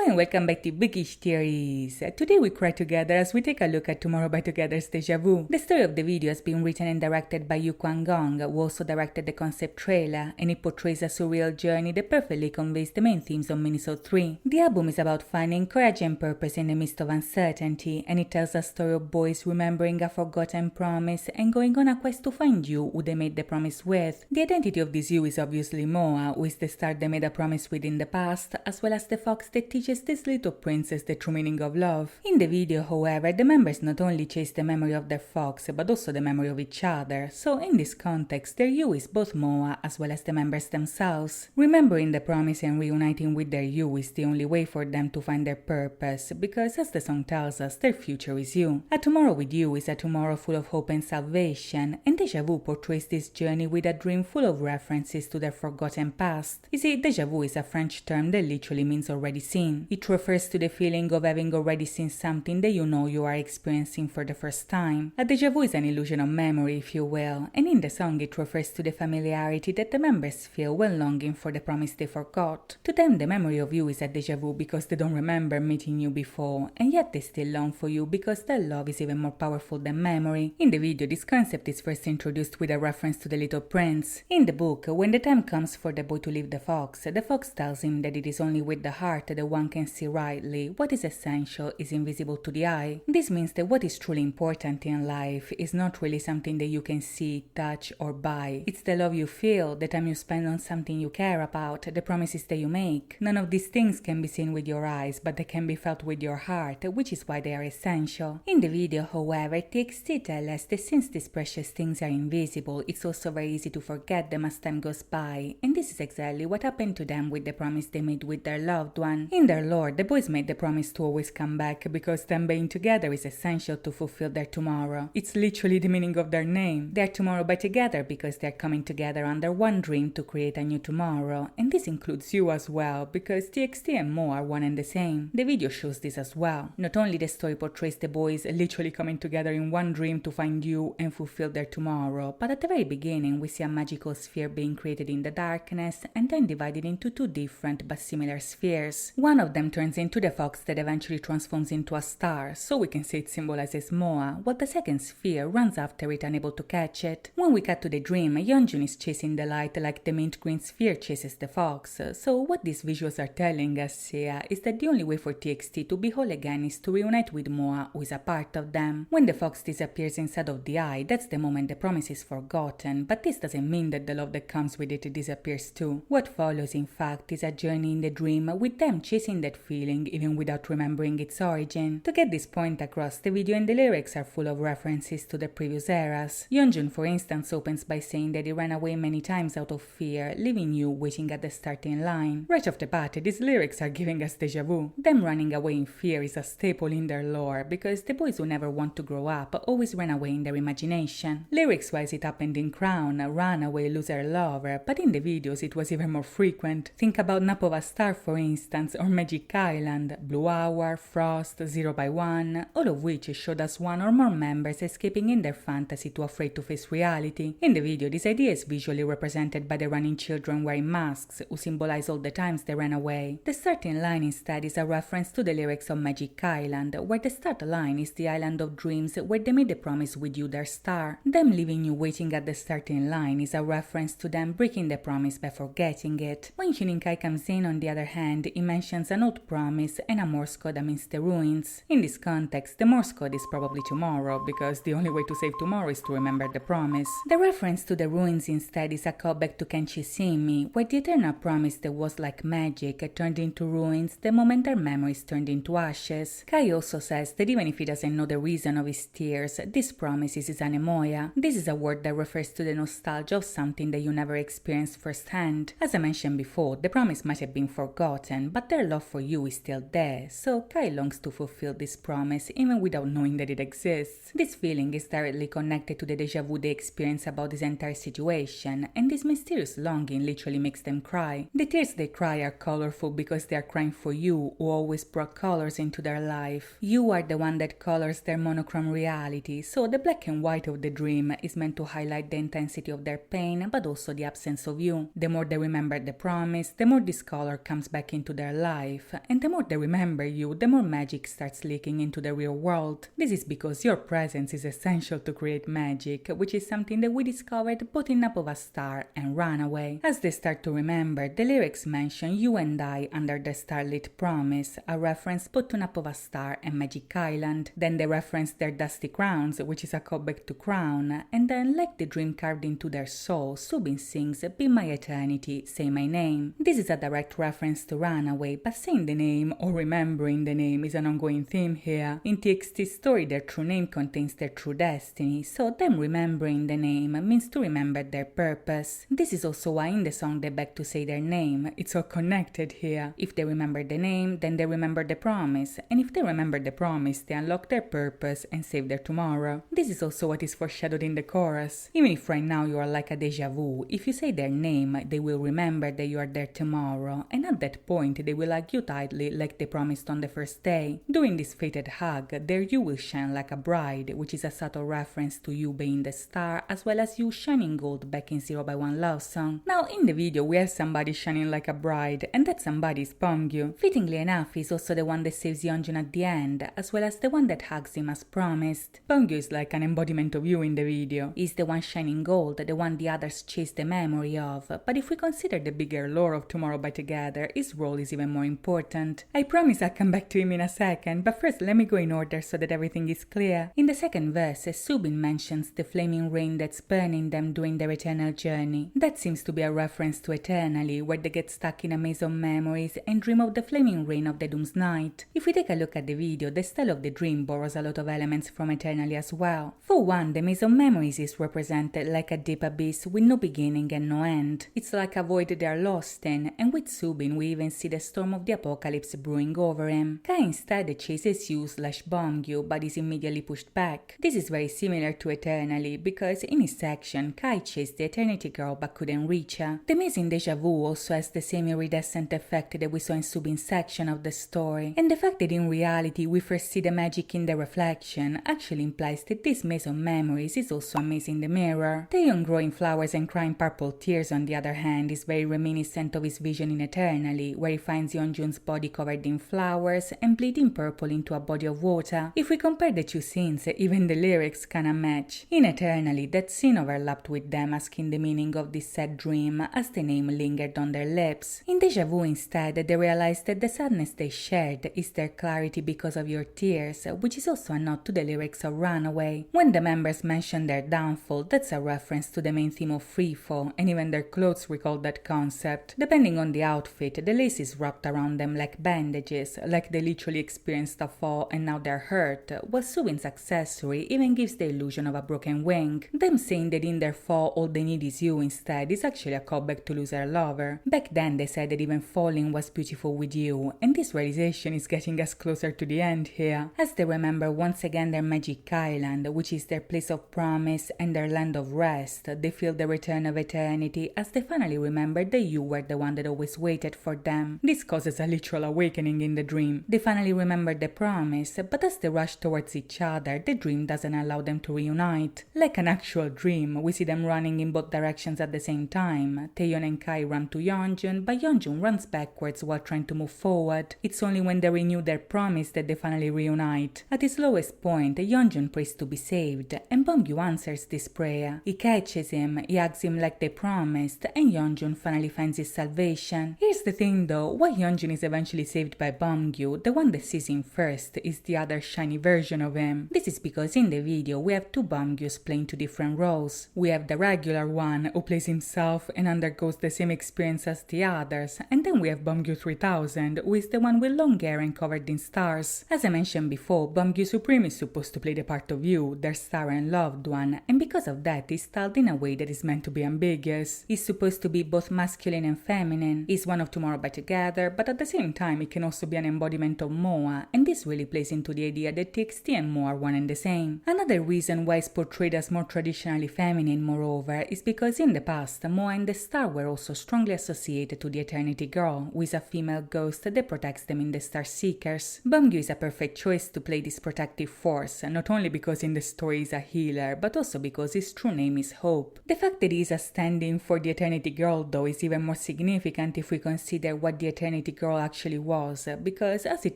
Hello and welcome back to Bookish Theories. Today we cry together as we take a look at Tomorrow by Together's Deja Vu. The story of the video has been written and directed by Yu Kwang-gong, who also directed the concept trailer, and it portrays a surreal journey that perfectly conveys the main themes of minisode 3. The album is about finding courage and purpose in the midst of uncertainty, and it tells a story of boys remembering a forgotten promise and going on a quest to find you who they made the promise with. The identity of this you is obviously Moa, who is the star they made a promise with in the past, as well as the fox that teaches this little princess the true meaning of love. In the video, however, the members not only chase the memory of their fox, but also the memory of each other, so in this context, their you is both Moa as well as the members themselves. Remembering the promise and reuniting with their you is the only way for them to find their purpose, because as the song tells us, their future is you. A tomorrow with you is a tomorrow full of hope and salvation, and Deja Vu portrays this journey with a dream full of references to their forgotten past. You see, Deja Vu is a French term that literally means already seen. It refers to the feeling of having already seen something that you know you are experiencing for the first time. A déjà vu is an illusion of memory, if you will, and in the song it refers to the familiarity that the members feel when longing for the promise they forgot. To them, the memory of you is a déjà vu because they don't remember meeting you before, and yet they still long for you because their love is even more powerful than memory. In the video, this concept is first introduced with a reference to the Little Prince. In the book, when the time comes for the boy to leave the fox tells him that it is only with the heart that one can see rightly. What is essential is invisible to the eye. This means that what is truly important in life is not really something that you can see, touch, or buy. It's the love you feel, the time you spend on something you care about, the promises that you make. None of these things can be seen with your eyes, but they can be felt with your heart, which is why they are essential. In the video, however, TXT tells us that since these precious things are invisible, it's also very easy to forget them as time goes by, and this is exactly what happened to them with the promise they made with their loved one. In their lore, the boys made the promise to always come back because them being together is essential to fulfill their tomorrow. It's literally the meaning of their name. They're tomorrow by together because they're coming together under one dream to create a new tomorrow, and this includes you as well because TXT and Mo are one and the same. The video shows this as well. Not only the story portrays the boys literally coming together in one dream to find you and fulfill their tomorrow, but at the very beginning we see a magical sphere being created in the darkness and then divided into two different but similar spheres. One of them turns into the fox that eventually transforms into a star, so we can say it symbolizes Moa, while the second sphere runs after it, unable to catch it. When we cut to the dream, Yeonjun is chasing the light like the mint green sphere chases the fox, so what these visuals are telling us here is that the only way for TXT to be whole again is to reunite with Moa, who is a part of them. When the fox disappears inside of the eye, that's the moment the promise is forgotten, but this doesn't mean that the love that comes with it disappears too. What follows, in fact, is a journey in the dream with them chasing that feeling even without remembering its origin. To get this point across, the video and the lyrics are full of references to the previous eras. Yeonjun, for instance, opens by saying that he ran away many times out of fear, leaving you waiting at the starting line. Right off the bat, these lyrics are giving us deja vu. Them running away in fear is a staple in their lore because the boys who never want to grow up always ran away in their imagination. Lyrics-wise, it happened in Crown, Run Away, Lose Her Lover, but in the videos it was even more frequent. Think about Nap of a Star, for instance, or Magic Island, Blue Hour, Frost, 0 by 1, all of which showed us one or more members escaping in their fantasy too afraid to face reality. In the video, this idea is visually represented by the running children wearing masks, who symbolize all the times they ran away. The starting line instead is a reference to the lyrics of Magic Island, where the start line is the island of dreams where they made the promise with you, their star. Them leaving you waiting at the starting line is a reference to them breaking the promise by forgetting it. When Huninkai comes in, on the other hand, he mentions an old promise and a Morse code that means the ruins. In this context, the Morse code is probably tomorrow, because the only way to save tomorrow is to remember the promise. The reference to the ruins instead is a callback to Kenshi Simi, where the eternal promise that was like magic turned into ruins the moment their memories turned into ashes. Kai also says that even if he doesn't know the reason of his tears, this promise is his anemoia. This is a word that refers to the nostalgia of something that you never experienced firsthand. As I mentioned before, the promise might have been forgotten, but their love for you is still there, so Kai longs to fulfill this promise even without knowing that it exists. This feeling is directly connected to the deja vu they experience about this entire situation, and this mysterious longing literally makes them cry. The tears they cry are colorful because they are crying for you, who always brought colors into their life. You are the one that colors their monochrome reality, so the black and white of the dream is meant to highlight the intensity of their pain, but also the absence of you. The more they remember the promise, the more this color comes back into their life, life, and the more they remember you, the more magic starts leaking into the real world. This is because your presence is essential to create magic, which is something that we discovered both in Up of a Star and Runaway. As they start to remember, the lyrics mention you and I under the starlit promise, a reference both to Up of a Star and Magic Island. Then they reference their dusty crowns, which is a callback to Crown, and then, like the dream carved into their soul, Subin sings Be My Eternity, Say My Name. This is a direct reference to Runaway, but saying the name or remembering the name is an ongoing theme here. In TXT's story, their true name contains their true destiny, so them remembering the name means to remember their purpose. This is also why in the song they beg to say their name. It's all connected here. If they remember the name, then they remember the promise, and if they remember the promise, they unlock their purpose and save their tomorrow. This is also what is foreshadowed in the chorus. Even if right now you are like a deja vu, if you say their name, they will remember that you are there tomorrow, and at that point they will hug you tightly like they promised on the first day. During this fated hug, there you will shine like a bride, which is a subtle reference to you being the star, as well as you shining gold back in 0x1 Love Song. Now in the video we have somebody shining like a bride, and that somebody is Beomgyu. Fittingly enough, he's also the one that saves Yeonjun at the end, as well as the one that hugs him as promised. Beomgyu is like an embodiment of you in the video. He's the one shining gold, the one the others chase the memory of, but if we consider the bigger lore of Tomorrow by Together, his role is even more important. I promise I'll come back to him in a second, but first let me go in order so that everything is clear. In the second verse, Subin mentions the flaming rain that's burning them during their eternal journey. That seems to be a reference to Eternally, where they get stuck in a maze of memories and dream of the flaming rain of the Doom's Night. If we take a look at the video, the style of the dream borrows a lot of elements from Eternally as well. For one, the maze of memories is represented like a deep abyss with no beginning and no end. It's like a void they are lost in, and with Subin we even see the storm of the apocalypse brewing over him. Kai instead chases you/Beomgyu, but is immediately pushed back. This is very similar to Eternally, because in his section, Kai chased the Eternity Girl but couldn't reach her. The maze in Deja Vu also has the same iridescent effect that we saw in Subin's section of the story, and the fact that in reality we first see the magic in the reflection actually implies that this maze of memories is also a maze in the mirror. Taeyeon growing flowers and crying purple tears, on the other hand, is very reminiscent of his vision in Eternally, where he finds Yeonjun's body covered in flowers and bleeding purple into a body of water. If we compare the two scenes, even the lyrics kinda match. In Eternally, that scene overlapped with them asking the meaning of this sad dream as the name lingered on their lips. In Deja Vu instead, they realized that the sadness they shared is their clarity because of your tears, which is also a nod to the lyrics of Runaway. When the members mention their downfall, that's a reference to the main theme of freefall, and even their clothes recall that concept. Depending on the outfit, the lace is wrapped around them like bandages, like they literally experienced a fall and now they're hurt, while Subin's accessory even gives the illusion of a broken wing. Them saying that in their fall all they need is you instead is actually a callback to Lose Her Lover. Back then they said that even falling was beautiful with you, and this realization is getting us closer to the end here, as they remember once again their Magic Island, which is their place of promise and their land of rest. They feel the return of eternity as they finally remember that you were the one that always waited for them. This causes a literal awakening in the dream. They finally remember the promise, but as they rush towards each other, the dream doesn't allow them to reunite. Like an actual dream, we see them running in both directions at the same time. Taeyeon and Kai run to Yeonjun, but Yeonjun runs backwards while trying to move forward. It's only when they renew their promise that they finally reunite. At his lowest point, Yeonjun prays to be saved, and Beomgyu answers this prayer. He catches him, he hugs him like they promised, and Yeonjun finally finds his salvation. Here's the thing though, why Yeonjun is eventually saved by Beomgyu, the one that sees him first is the other shiny version of him. This is because in the video we have two Beomgyus playing two different roles. We have the regular one who plays himself and undergoes the same experience as the others, and then we have Beomgyu 3000, who is the one with long hair and covered in stars. As I mentioned before, Beomgyu Supreme is supposed to play the part of you, their star and loved one, and because of that he's styled in a way that is meant to be ambiguous. He's supposed to be both masculine and feminine. He's one of Tomorrow by Together, but at the same time he can also be an embodiment of Moa, and this really plays into the idea that TXT and Moa are one and the same. Another reason why he's portrayed as more traditionally feminine, moreover, is because in the past Moa and the star were also strongly associated to the Eternity Girl, who is a female ghost that protects them in the Star Seekers. Beomgyu is a perfect choice to play this protective force, not only because in the story he's a healer, but also because his true name is Hope. The fact that he is a stand-in for the Eternity Girl though is even more significant if we consider what the Eternity Girl girl actually was, because as it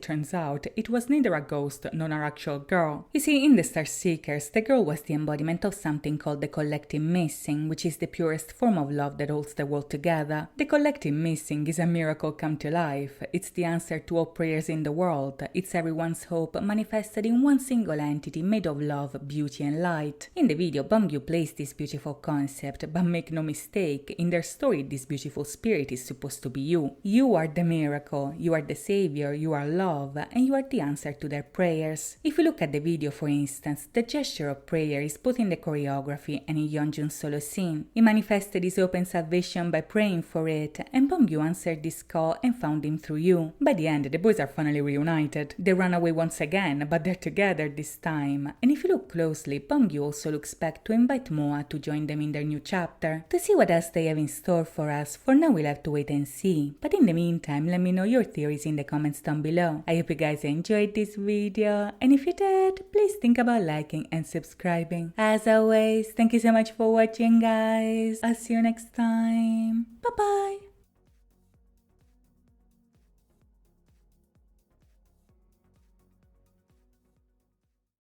turns out, it was neither a ghost nor an actual girl. You see, in the Star Seekers, the girl was the embodiment of something called the collective missing, which is the purest form of love that holds the world together. The collective missing is a miracle come to life. It's the answer to all prayers in the world. It's everyone's hope manifested in one single entity made of love, beauty and light. In the video, Beomgyu plays this beautiful concept, but make no mistake, in their story this beautiful spirit is supposed to be you. You are the miracle, you are the savior, you are love, and you are the answer to their prayers. If you look at the video, for instance, the gesture of prayer is put in the choreography and in Yeonjun's solo scene. He manifested his open salvation by praying for it, and Beomgyu answered this call and found him through you. By the end, the boys are finally reunited. They run away once again, but they're together this time. And if you look closely, Beomgyu also looks back to invite Moa to join them in their new chapter. To see what else they have in store for us, for now we'll have to wait and see. But in the meantime, let me know your theories in the comments down below. I hope you guys enjoyed this video, and if you did, please think about liking and subscribing. As always, thank you so much for watching, guys. I'll see you next time. Bye bye.